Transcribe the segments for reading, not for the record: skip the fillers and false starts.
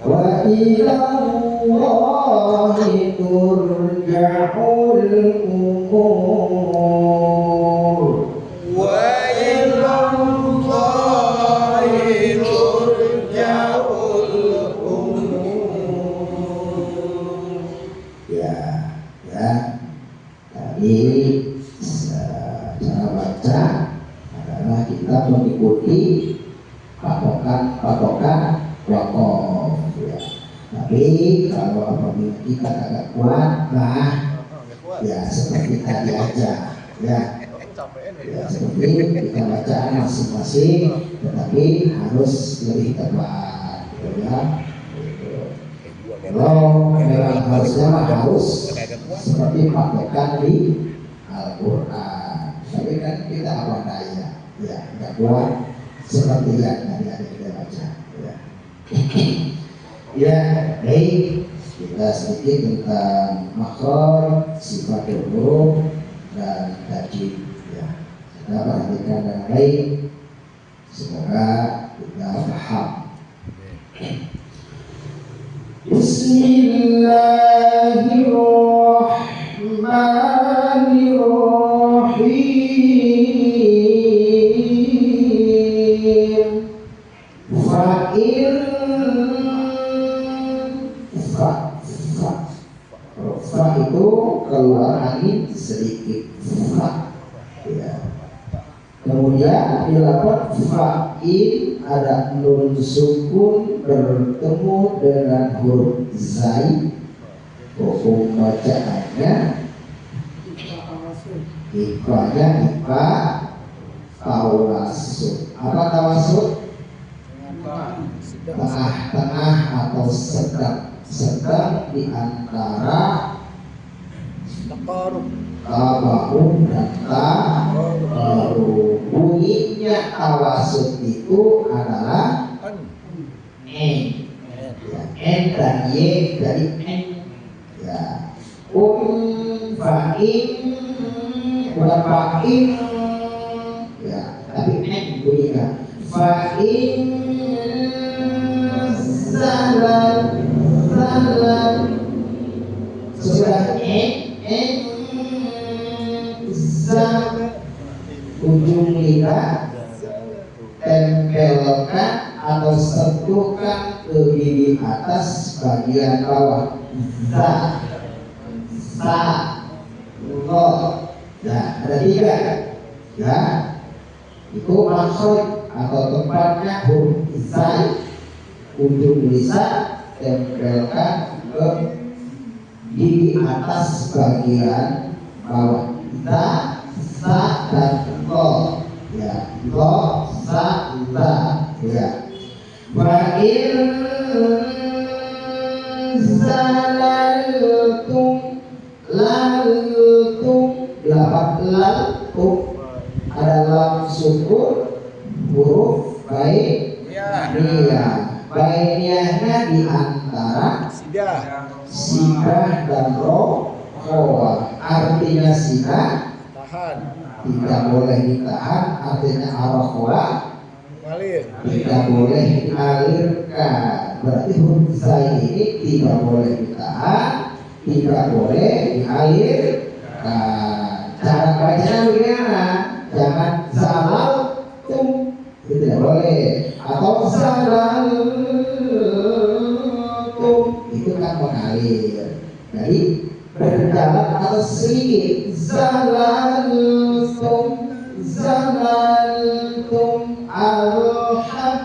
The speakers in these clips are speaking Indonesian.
Wa ilallahi turja'ul umur. Wa ilallahi turja'ul umur. Ya, tadi cara baca adalah kita mengikuti patokan wakof ya. Tapi kalau apabila kita agak kuat, ya seperti tadi aja ya seperti kita bacaan masing-masing, tetapi harus lebih tepat ya. Kalau memang harusnya harus seperti patokan di Al-Quran, tapi kan kita apa daya ya, tidak kuat seperti yang tadi ada kita baca ya. Ya, baik, kita sedikit tentang makhraj, sifat huruf dan tajwid ya. Kita perhatikan dengan baik, semoga kita paham. Bismillahirrahmanirrahim. Fa itu keluar angin sedikit ya. Kemudian dilapor fa'in ada nun sukun bertemu dengan huruf zai. Hukum bacaannya iqanya iqa tawasul. Apa tawasul? Tengah-tengah atau sedang di antara tabaun dan tabaru. Bunyinya tawasul itu adalah n ya, n dan y dari n ya. Fa'in bukan fa'in ya, tapi n bunyinya fa'in zala zalan. Sudah za, ujung lidah tempelkan atau sentuhkan ke gigi atas bagian bawah. Za, sa, lo. Ya, ada 3. Ya, itu makhraj atau tempatnya huruf zai. Ujung lisan tempelkan ke gigi atas bagian bawah. Za, sa, dan lo. Ya, lo, sa, za. Ya. Wa in zalaltum, laltum, laltum, ada lam sukun, huruf baik, baiknya di antara sidah dan roh. Artinya sidah tidak boleh ditahan, artinya arahwa tidak boleh dialirkan. Berarti huruf zai ini tidak boleh ditahan, tidak boleh dialirkan. Cara bacanya bagaimana? Jangan zalaltum, itu tidak boleh. Atau zalaltum, itu kan mengalir. Jadi berjalan atau sedikit. Zalaltum, zalaltum, alham,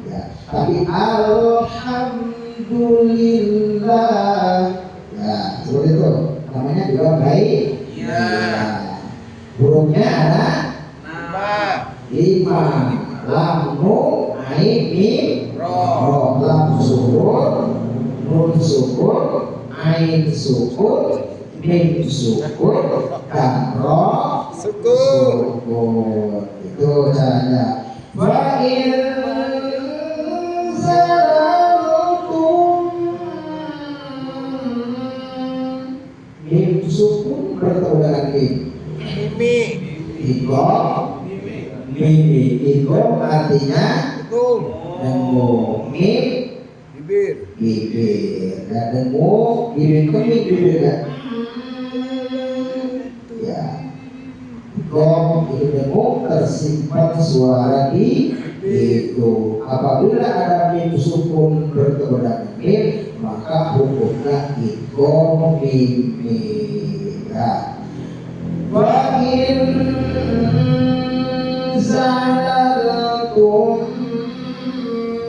ya. Tapi alhamdulillah, ya seperti itu. Namanya juga baik. Ya. Hurufnya ada 5. Lam, nun, ain, mim, ro. Lam sukun, nun sukun, ain sukun, mim sukun, dan ro sukun. Itu caranya. Wa in zalaltum, mim sukun bertemu dengan mim. Ikom artinya nemu, mim bibir, dan nemu bibir kemik bibir ya. Ikom itu nemu tersimpan suara di itu. Apabila ada mim sukun bertemu dengan mim, maka hukumnya ikom mim ya. Wa in zalaltum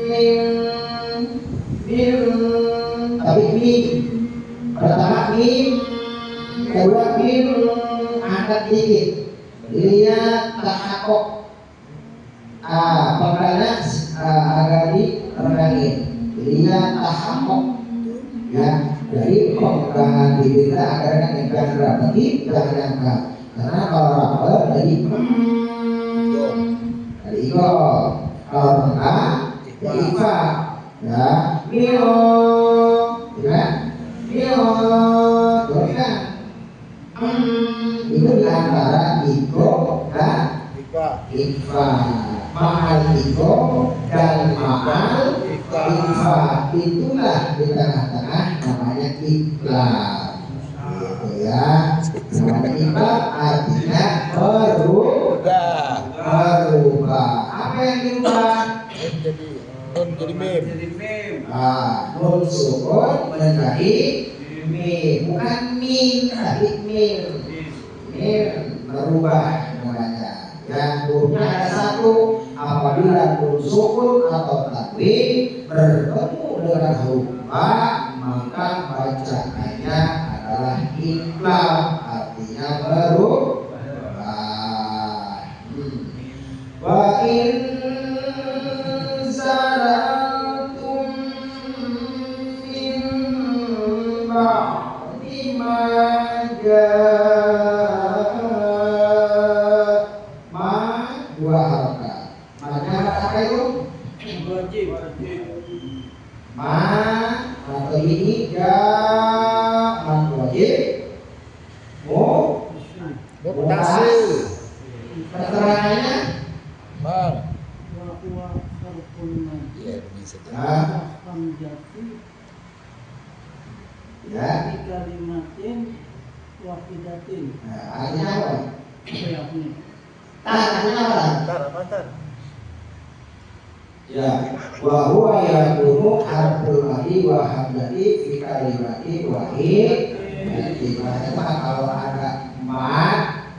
min, tapi mim pertama mim, kedua mim angkat dikit, lihat tahakok, pangkalnya agak direnangin, lihat tahakok ya. Jadi pengembangan bibirnya agar nengkan berapa jangan angkat, karena kalau rapet jadi iko, kalau enggak ya ifa ya. Mio, ya mio, kan itu diantara iko dan ifa. Mahal iko dan mahal ifa, itulah di tengah-tengah namanya ikhlaf, gitu ya. Namanya ikhlaf artinya berubah. Apa yang diubah? Jadi mim. Nun sukun menjadi mim, bukan mim tapi mim. Mim berubah namanya. Yang hurufnya ada 1. Apabila nun sukun atau tanwin bertemu dengan huruf ba, maka bacaannya adalah ikhlaf, artinya berubah. Wa in zalaltum min ba'di ma dua harakat. Maknanya apa itu? Wajib. Atau ini wajib. Mutas. Keterangannya? Ya, bisa. hamzati Ya. di kalimatin wahidatin. Nah, artinya apa? Apa ya ini? Artinya apa? Apa tar? Ya, wa huwa yakunu harful madi wa hamzati fi kalimati wahid. Jadi kalau ada mat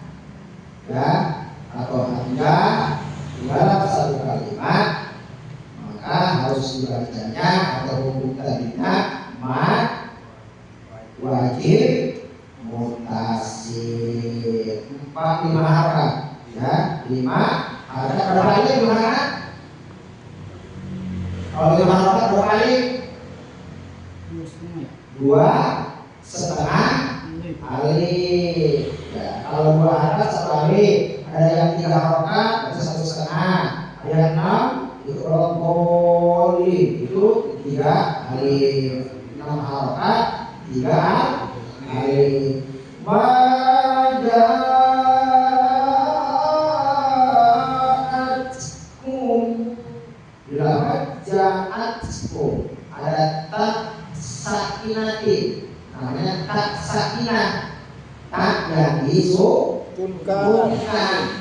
ya atau hamzah dalam satu kalimat maka harus dibacanya atau hukum tadinya mat wajib mutasir 5 harakat ya 5 harakat berapa kali 5 harakat? Kalau 5 harakat berapa kali? 2,5 alif. Ya, kalau 2 harakat 1 alif. Ada yang 3 harakat itu 1,5. Ada yang 6 itu romboli itu 3 alif. 6 harakat 3 alif. Maja'atkum dilapet ja'atkum ada tak sakinatin namanya tak sakinah tak yang disukunkan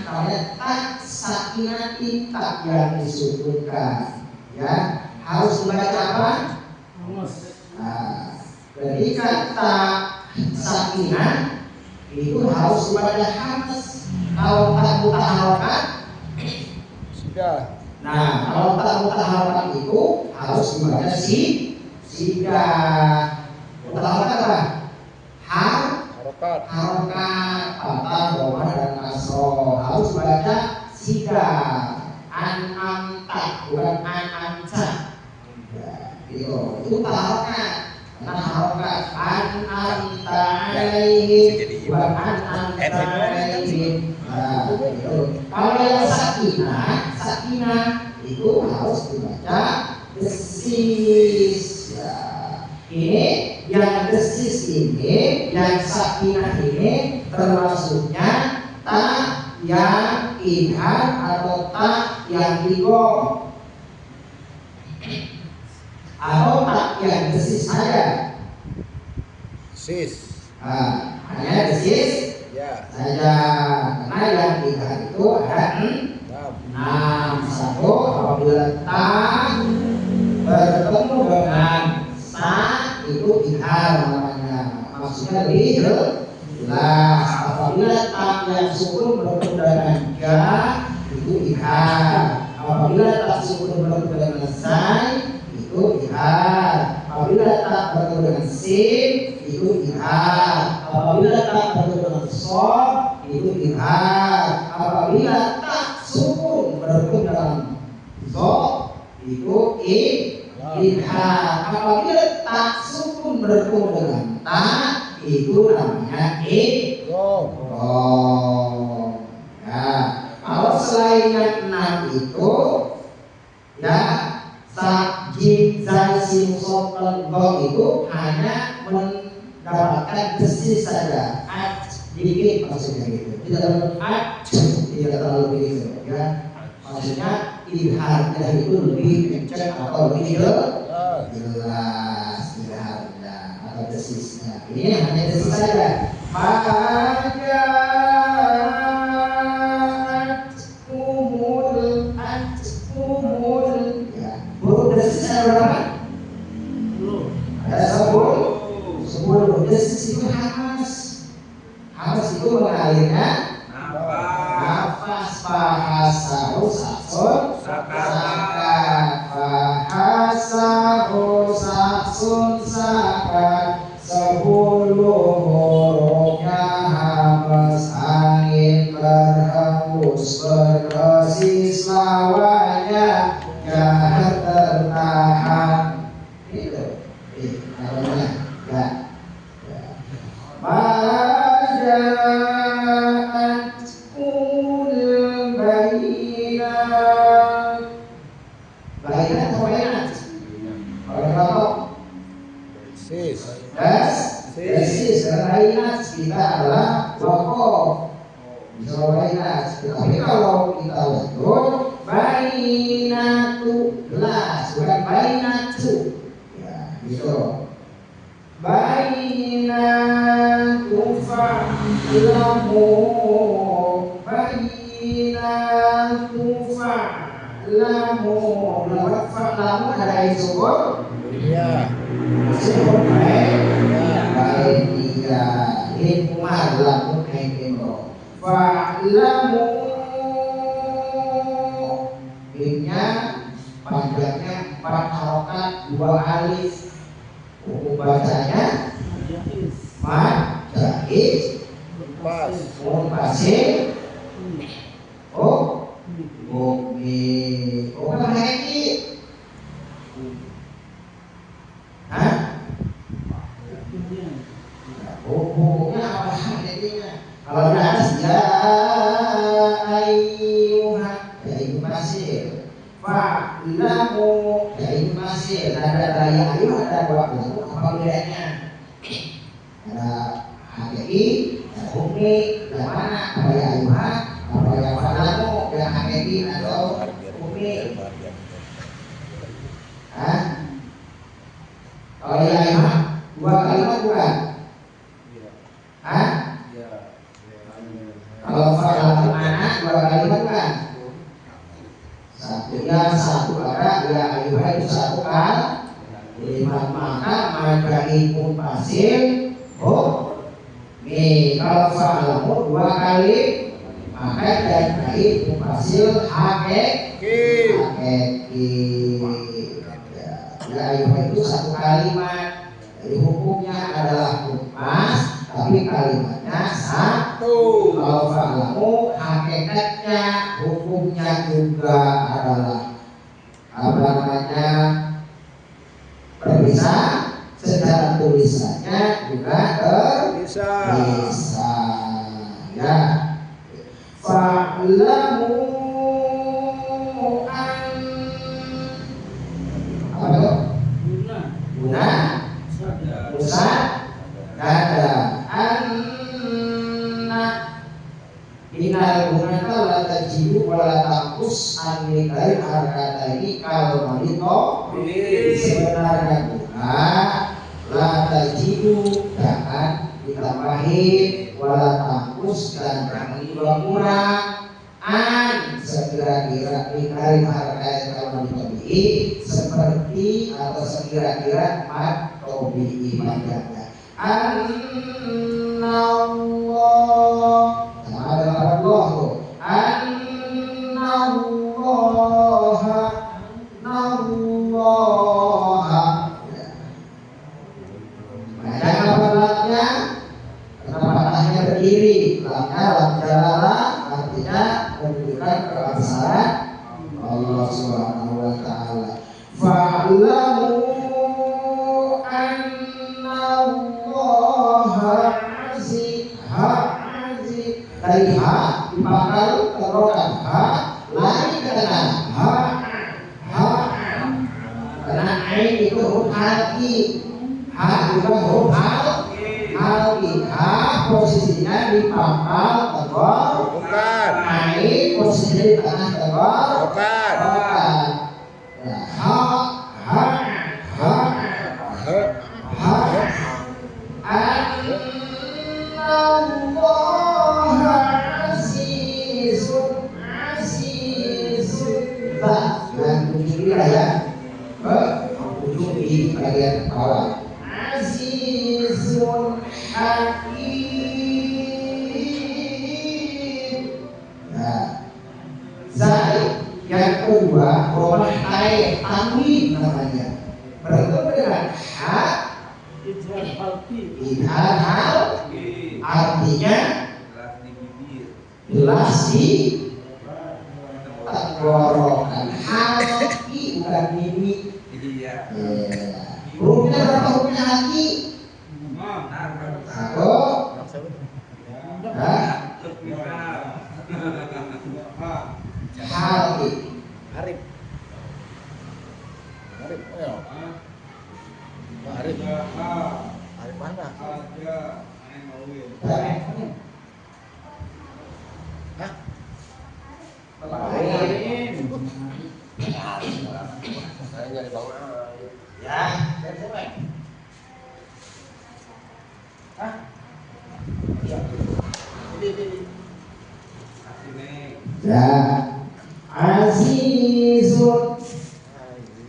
namanya tak sakinatin tak yang disukunkan ya harus dibaca apa? Nah, ketika tak sakinah itu harus dibaca hamzah kalau tak mutaharokat Sudah. nah kalau tak mutaharokat itu harus dibaca sida mutaharokat apa? Harokat. Harokat patah doma dan kasroh harus dibaca sida an-amta bukan an-amta ya, itu mutaharokat karena harokat an-amta alaihim bukan an-amta alaihim. Nah, itu. Kalau yang sakinah itu harus dibaca desis. Ya. Ini yang desis ini, yang sakinah ini termasuknya tak yang idhar atau tak yang digom atau tak yang desis saja. Sis. Nah, hanya desis Ya. saja karena yang idhar itu ada 6 satu apabila tak bertemu dengan sa itu idhar namanya maksudnya lebih jelas apabila tak yang sukun bertemu dengan ja itu idhar apabila tak sukun bertemu dengan zai itu idhar apabila tak bertemu dengan sin itu idhar apabila tak bertemu dengan shad itu idhar apabila tak sukun bertemu dengan shad itu idhar apabila tak sukun bertemu dengan ta itu namanya idgham ya kalau selain yang 6 itu ya jim zai sin shad dan itu hanya mendapatkan desis saja dikit maksudnya gitu tidak terlalu begitu ya maksudnya idharnya itu lebih kencang atau lebih jelas idharnya atau desisnya ini hanya desis saja maka ya huruf desisnya berapa? Ada 10 desis itu Hamas itu mengalirnya nafas fahasahu saksun sakat fahasahu saksun sakat 10 hurufnya Hamas angin berhembus berdesis lawannya jahat tertahan itu namanya ya Maja'atkumul bayinat. Bayinat atau bayinat? Kalau kelompok Sis. Desis dan bayinat kita adalah kelompok bisa bayinat. Tapi kalau kita lanjut bainatu las bukan bainatu ya gitu bainatu fa'lamu bainatu fa'lamu lewat fa'lamu ada isu Iya. sebut baik dia hikmah lamun hikmah fa'lamu mimnya panjangnya 4 harokat 2 alif hukum bacanya majaiz Pas. munfasil mukmin bukan haji hah? Hukumnya apa jadinya? Kalau di atas ya ayyuha ya ibu masih fa'lamu ya ibu masih ada daya ayyuh ada dua lalu apa bedanya? Ada HGI, ada hukmi, yang mana? Apa ya ayyuha, apa ya fa'lamu, yang HGI atau hukmi? Hah? Kalau ya ayyuha 2 kalimat bukan? Hah? Kalau fa'lamu anak 2 kalimat kan? Satu ya, satu ada ya ayyuha itu 1 kalimat maka majai pun pasir nih kalau fa'lamu 2 kali maka majai pun pasir hakiki ya ayyuha itu 1 kalimat jadi hukumnya adalah pas tapi kalimatnya 1 kalau fa'lamu hakikatnya hukumnya juga adalah apa namanya berpisah secara tulisannya juga Bisa. ya fa'lamu an apa itu guna musa ada anna inal gunata la tajidu wala taqus annikari harkata ini kalau malito sebenarnya guna la tajidu jangan ditambahin wala taqus dan jangan kurang an sekira-kira nikari harkata kalau malito seperti atau sekira-kira mat tobi'i panjangnya Annallah ada Allah tuh Annallaha Jangan lamnya karena patahnya berdiri lamnya lam jalalah artinya menunjukkan kebesaran Allah Subhanahu wa ta'ala fa'lamu dari ha dipangkal kerokan ha lain dengan ha karena ain itu huruf hati ha juga huruf hati ha posisinya di pangkal tegor Bukan. ain posisinya di tengah tegor Bukan. Dan ujung ini ya, ujung di bagian bawah. Azizun Hakim. Nah, Zai yang kedua rumah air tanwin namanya. Bertemu dengan ha idhar hal artinya jelas di tenggorokan haki bukan mimi. Hurufnya berapa hurufnya haki? 1 haki Arif. Arif. Ayo. Arif. Arif mana? Hah? lain nyari bangun. Ya, Hah? Iya. Ini. ya. Azizun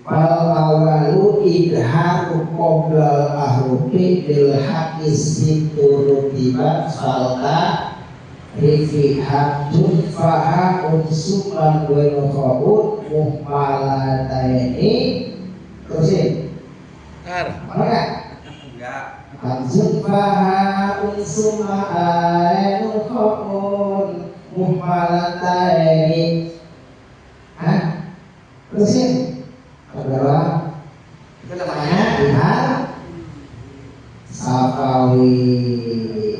wal awalu idharu qoblal ahrufi bil haqqi situ tiba salta rifi hamdun faha unsuman wa nukhawud muhmalataini terusin mana Enggak. hamzun faha unsuma nukhawud muhmalataini terusin adalah itu namanya bihar safawi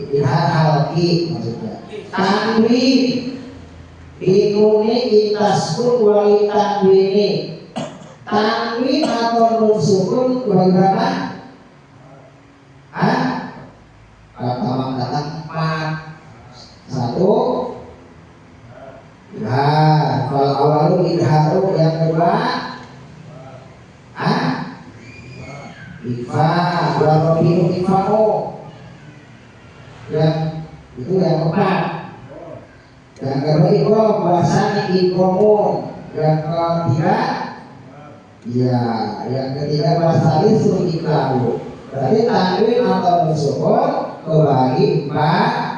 bihar halki maksudnya tanwin binuni itaskun wali tanwini tanwin atau nun sukun berapa? Pertama datang 4 1 ya, kalau awalu idharu yang kedua ifa warobiru ifa'u yang itu yang keempat yang kedua ikom bahasanya ikomun yang ketiga ya yang ketiga bahasa isu iklamu berarti tanwin atau musukun kebagi 4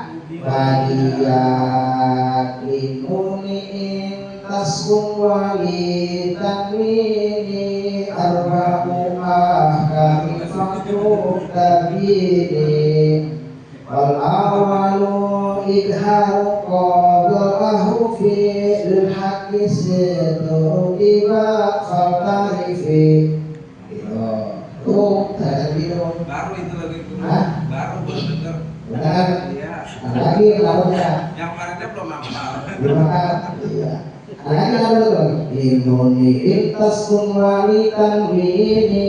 bagian linuni taskun wali tanwini arba'u ahkami faktum tabini wal awalu idharu qadal ahrufi lil haqqi situ tiba fatarifi tuh saya bilang baru itu lagi baru baru dengar. benar Iya. ada lagi lalunya Yang kemarinnya belum hafal. belum makan iya ada lagi lalu linuni taskun wali tanwini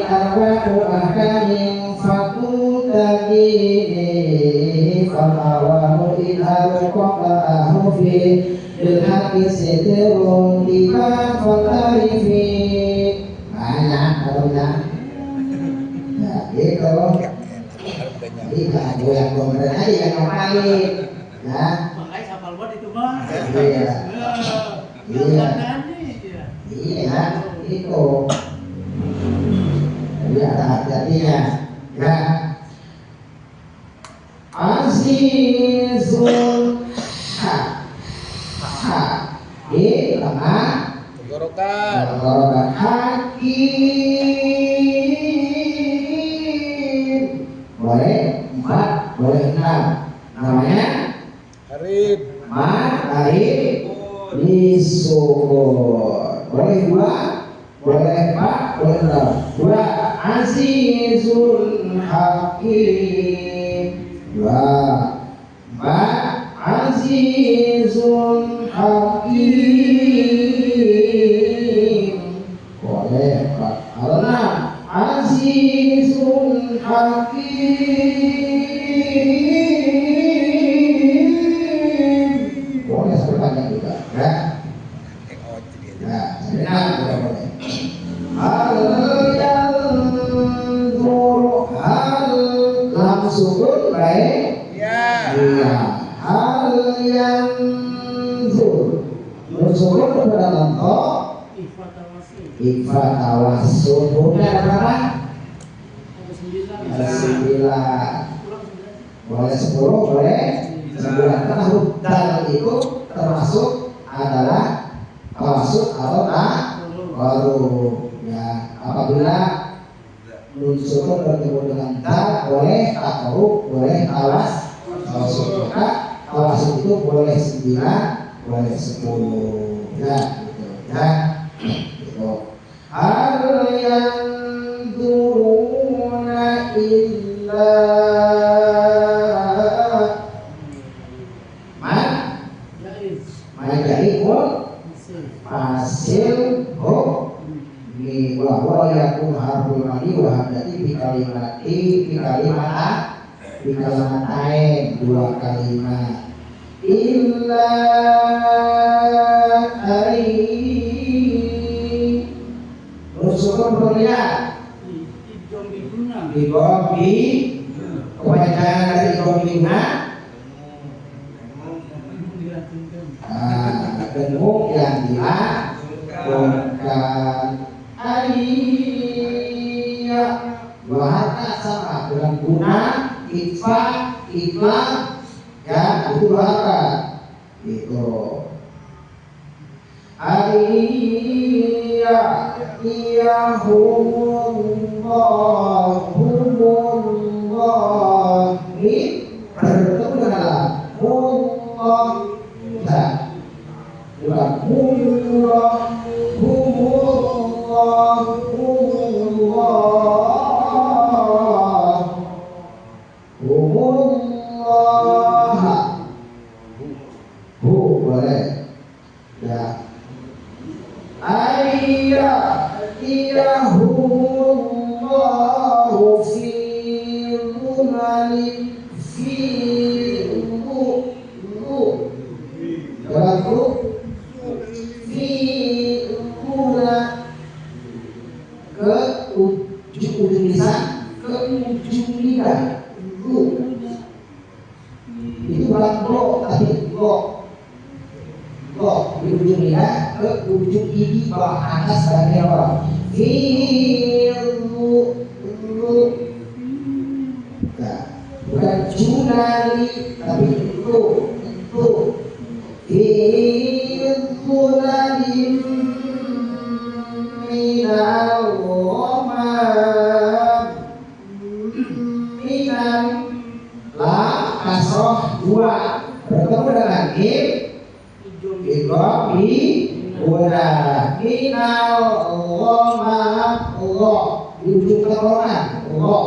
arba'u ahkamin faktum tabini fal awalu idharu qadal ahrufi lil haqqi situ tiba fatarifi banyak lalunya ya gitu jadi nggak ada yang komen aja yang ngomongin ya Makanya hafal banget itu mah. iya Iya. iya itu jadi ada hati-hatinya ya azizun ha di tengah Tenggorokan. tenggorokan hakim boleh 4 boleh 6 namanya Harib. Arif disukun boleh 2 boleh 4 boleh 6 2 azizun hakim 2 4 azizun hakim boleh 4 kalau 6 azizun hakim boleh sampai panjang juga ya ya sebenarnya boleh boleh hal yanzur hal langsung baik Ya. iya hal yanzur langsung pada lantok ifa tawassul bukan ada berapa? Ada 9 boleh 10 boleh 9 karena huruf dal itu termasuk adalah tawassul atau baru ya apabila nun sukun bertemu dengan dal boleh takarub boleh tawassul maka tawassul itu boleh 9 boleh 10 ya gitu ya gitu hal yanzuruna illa majaihun hasil li wa yakun harful madi wa hamdati bi kalimatain 2 kalimat illa Sebetulnya Idom diguna. digobi kepanjangan dari gobina dengung yang dilakukan ayat dua harta sama dengan guna iklan ya itu dua harta itu humullah ini bertemu dengan humullah bukan humullah boleh ya humullahu fi dhulalin fi ke ujung lisan ke ujung lidah itu bukan blok tapi blok di ujung lidah ke ujung gigi bawah atas bagian bawah bukan junali tapi itu dua bertemu dengan Allah di ujung tenggorokan Allah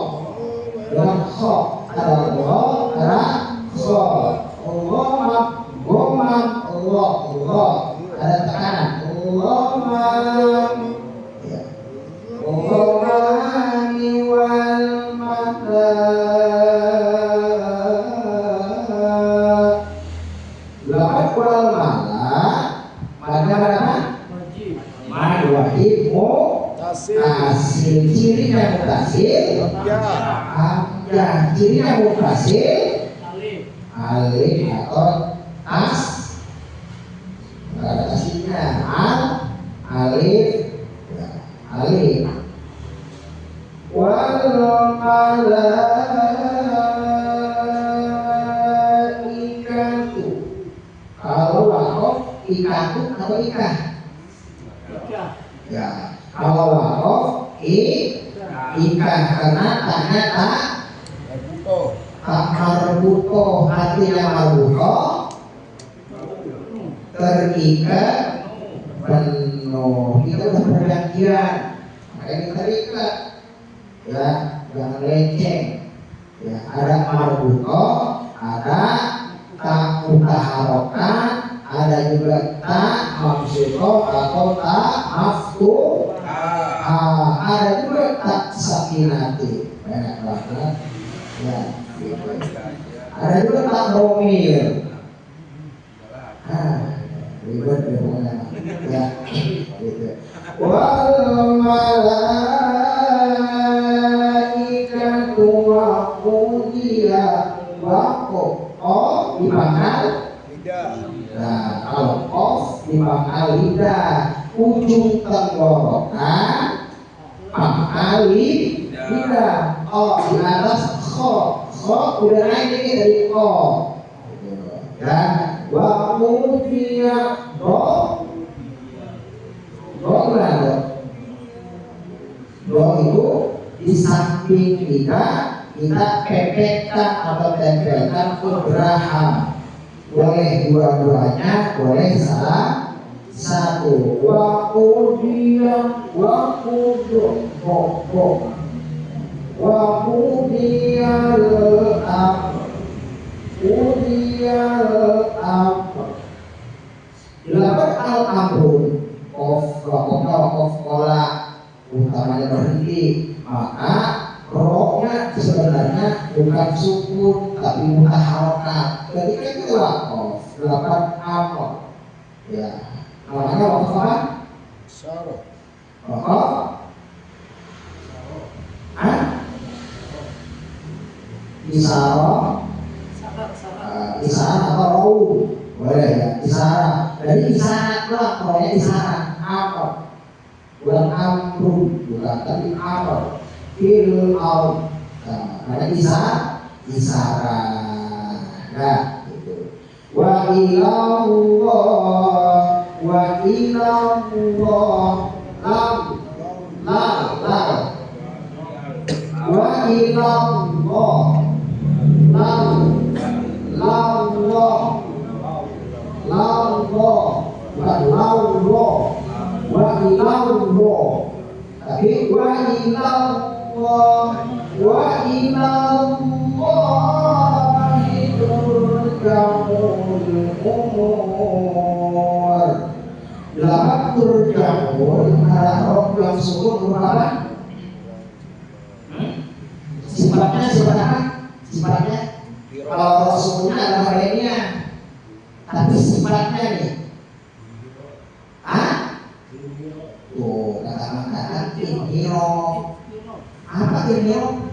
dengan kho ada Allah ada kho Allah ada tekanan Allah ya Allahani wal mata lapat wal mala mana wajib hasil cirinya mutasil ya cirinya mutasil alif atau tas ada tasnya alif wal malaikatu kalau wakof ikatu atau ikah ya kalau wakof ikah karena tanya tak marbuto artinya marbuto terikat penuh itu udah perjanjian makanya terikat ya jangan leceh ya ada marbuto ada tak mutaharokan ada juga tak mafsuto atau tak maftu ada juga tak sakinati banyak banget ya gitu. Ada juga tak domir ribet ya pokoknya ya gitu. Wal malaikatu wa qudiya wa di pangkal nah kalau of di pangkal lidah ujung tenggorokan pangkal lidah di atas kho udah naik ini dari kho dan wa mufiya do itu di samping lidah kita pepetkan atau tempelkan ke geraham boleh dua-duanya boleh salah satu wa qudiya wa qudu wa qudiyal dilakukan al-amrun of kola utamanya berhenti maka rohnya sebenarnya bukan sukun tapi mutaharokat ketika itu wakof dilakukan amr ya namanya wakof apa? Wakof isara, isara atau rau, boleh ya, isara. Jadi isara itu pokoknya isara apa? Bukan amru, bukan tapi apa? Fil au, ada isara, nah itu. Wa ilallah, lam, wa ilallah, bukan laullah, wa ilallah, tapi wa ilallah, wa ilallahi turja'ul umur. Dalam turja'ul ada roh yang sukun merupakan sifatnya sifat apa? Sifatnya kalau sukunnya adalah lainnya, tapi sifatnya nih, tuh kata-kata inhiro, apa inhiro?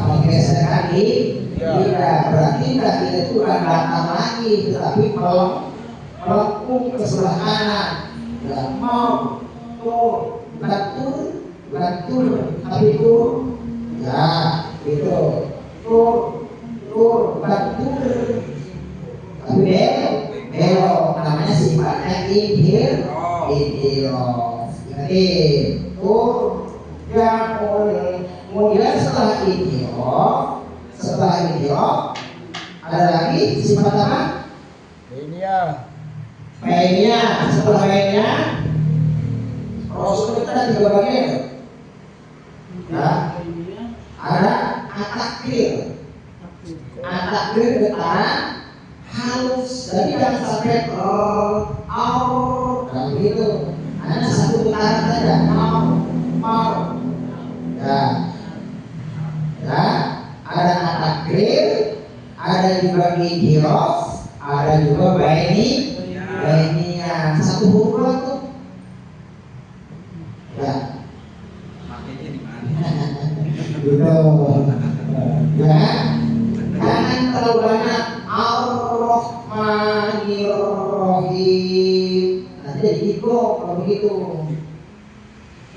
Menggeserkan tidak, berarti tidak itu bukan datang lagi, tetapi melengkung ke sebelah kanan. Ya, mau tur, bukan tur, tapi tur, ya itu tur, bukan tur, tapi belok, namanya sifatnya inhiro. Jadi tur jamul. Kemudian setelah inhiro ada lagi sifat apa? Bainnya. Setelah bainnya Rasul kita ada 3 bagian. Ya, ada atakir depan halus, jadi jangan sampai dan begitu. Hanya satu putaran saja, mau. Ya, ada atakir, ada juga inhirof, ada juga baininya, satu huruf tuh. Ya. Makanya di mana? Gitu. Ya. Jangan terlalu banyak Ar-Rahmanir-Rahim. Nanti jadi ego kalau begitu.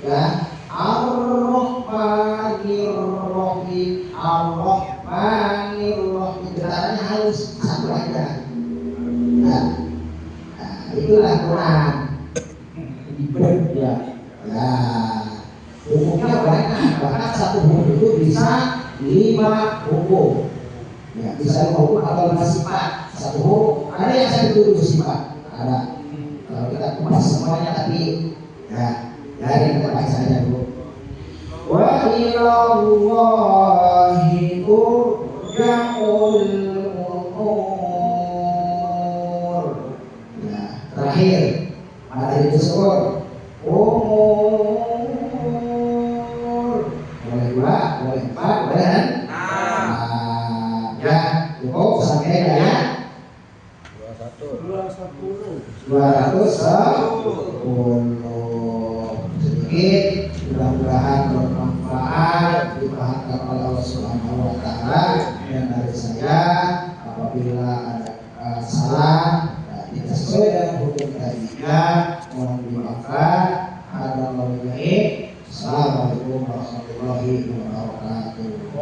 Ya. Ar-Rahmanir-Rahim. Ar-Rahmanir-Rahim. Caranya halus, satu aja. Ya. Nah, itulah Quran. Ya. Ya. Hukumnya banyak, bahkan satu hukum itu bisa 5 hukum. Ya, bisa 5 hukum atau 5 sifat. Satu hukum, ada yang 7 sifat. Ada. Kalau kita kupas semuanya tapi ya, yang kita baca saja dulu. Wa ilallahi turja'ul umur. Ya, terakhir materi tersebut umur. Boleh 2, boleh 4, boleh kan? Ya, cukup sampai ya. 210 sedikit, mudah-mudahan bermanfaat, dipahamkan oleh Allah Subhanahu wa taala. Dan dari saya apabila ada salah tidak sesuai dengan hukum tadinya mohon dimaafkan. Assalamualaikum warahmatullahi wabarakatuh.